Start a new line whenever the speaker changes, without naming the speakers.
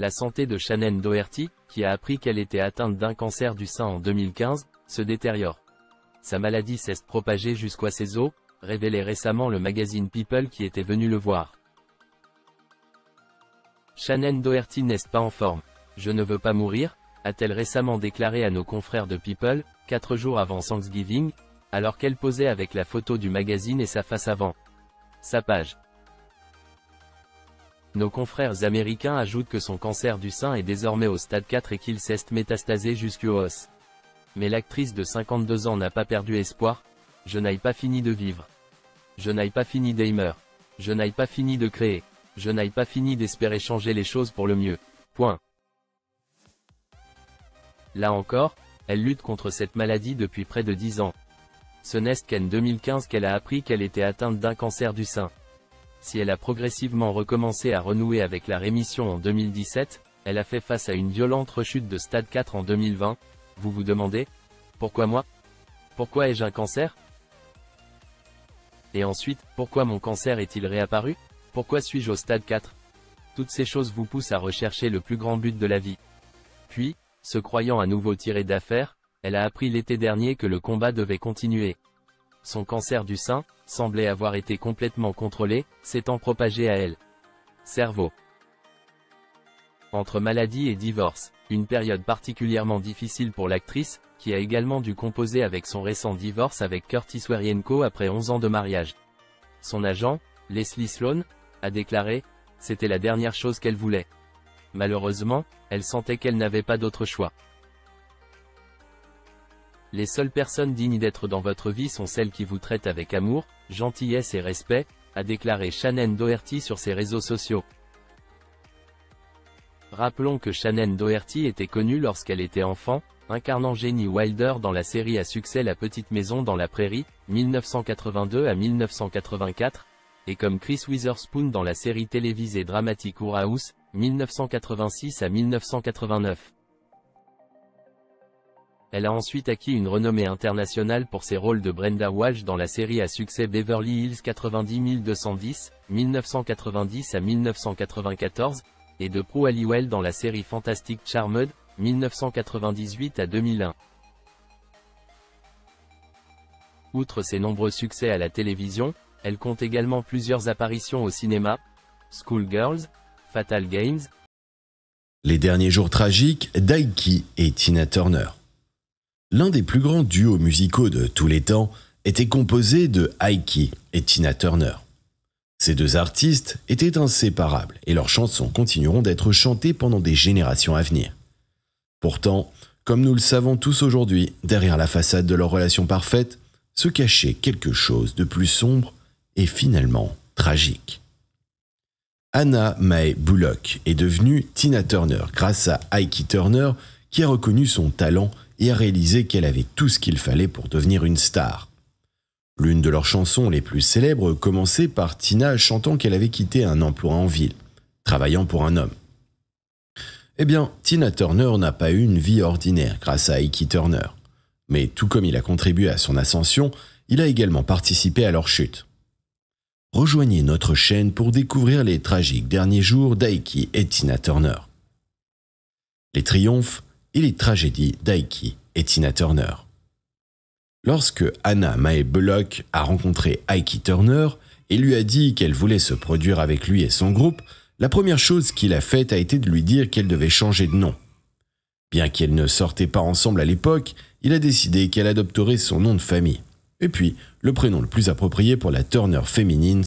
La santé de Shannen Doherty, qui a appris qu'elle était atteinte d'un cancer du sein en 2015, se détériore. Sa maladie s'est propagée jusqu'à ses os, révélait récemment le magazine People qui était venu le voir. Shannen Doherty n'est pas en forme. Je ne veux pas mourir, a-t-elle récemment déclaré à nos confrères de People, 4 jours avant Thanksgiving, alors qu'elle posait avec la photo du magazine et sa face avant sa page. Nos confrères américains ajoutent que son cancer du sein est désormais au stade 4 et qu'il s'est métastasé jusqu'aux os. Mais l'actrice de 52 ans n'a pas perdu espoir. Je n'ai pas fini de vivre. Je n'ai pas fini d'aimer. Je n'ai pas fini de créer. Je n'ai pas fini d'espérer changer les choses pour le mieux. Point. Là encore, elle lutte contre cette maladie depuis près de 10 ans. Ce n'est qu'en 2015 qu'elle a appris qu'elle était atteinte d'un cancer du sein. Si elle a progressivement recommencé à renouer avec la rémission en 2017, elle a fait face à une violente rechute de stade 4 en 2020. Vous vous demandez, pourquoi moi? Pourquoi ai-je un cancer? Et ensuite, pourquoi mon cancer est-il réapparu? Pourquoi suis-je au stade 4? Toutes ces choses vous poussent à rechercher le plus grand but de la vie. Puis, se croyant à nouveau tirée d'affaire, elle a appris l'été dernier que le combat devait continuer. Son cancer du sein semblait avoir été complètement contrôlé, s'étant propagé à elle. Cerveau. Entre maladie et divorce, une période particulièrement difficile pour l'actrice, qui a également dû composer avec son récent divorce avec Curtis Werienko après 11 ans de mariage. Son agent, Leslie Sloan, a déclaré « C'était la dernière chose qu'elle voulait. » Malheureusement, elle sentait qu'elle n'avait pas d'autre choix. Les seules personnes dignes d'être dans votre vie sont celles qui vous traitent avec amour, gentillesse et respect, a déclaré Shannen Doherty sur ses réseaux sociaux. Rappelons que Shannen Doherty était connue lorsqu'elle était enfant, incarnant Jenny Wilder dans la série à succès La Petite Maison dans la Prairie, 1982 à 1984, et comme Chris Witherspoon dans la série télévisée dramatique Our House, 1986 à 1989. Elle a ensuite acquis une renommée internationale pour ses rôles de Brenda Walsh dans la série à succès Beverly Hills 90210, 1990 à 1994, et de Prue Halliwell dans la série fantastique Charmed, 1998 à 2001. Outre ses nombreux succès à la télévision, elle compte également plusieurs apparitions au cinéma, Schoolgirls, Fatal Games.
Les derniers jours tragiques d'Aiki et Tina Turner. L'un des plus grands duos musicaux de tous les temps était composé de Aiki et Tina Turner. Ces deux artistes étaient inséparables et leurs chansons continueront d'être chantées pendant des générations à venir. Pourtant, comme nous le savons tous aujourd'hui, derrière la façade de leur relation parfaite, se cachait quelque chose de plus sombre et finalement tragique. Hannah Mae Bullock est devenue Tina Turner grâce à Aiki Turner qui a reconnu son talent et a réalisé qu'elle avait tout ce qu'il fallait pour devenir une star. L'une de leurs chansons les plus célèbres commençait par Tina chantant qu'elle avait quitté un emploi en ville, travaillant pour un homme. Eh bien, Tina Turner n'a pas eu une vie ordinaire grâce à Aiki Turner. Mais tout comme il a contribué à son ascension, il a également participé à leur chute. Rejoignez notre chaîne pour découvrir les tragiques derniers jours d'Aiki et Tina Turner. Les triomphes et les tragédies d'Aiki et Tina Turner. Lorsque Hannah Mae Bullock a rencontré Aiki Turner et lui a dit qu'elle voulait se produire avec lui et son groupe, la première chose qu'il a faite a été de lui dire qu'elle devait changer de nom. Bien qu'elles ne sortaient pas ensemble à l'époque, il a décidé qu'elle adopterait son nom de famille. Et puis, le prénom le plus approprié pour la Turner féminine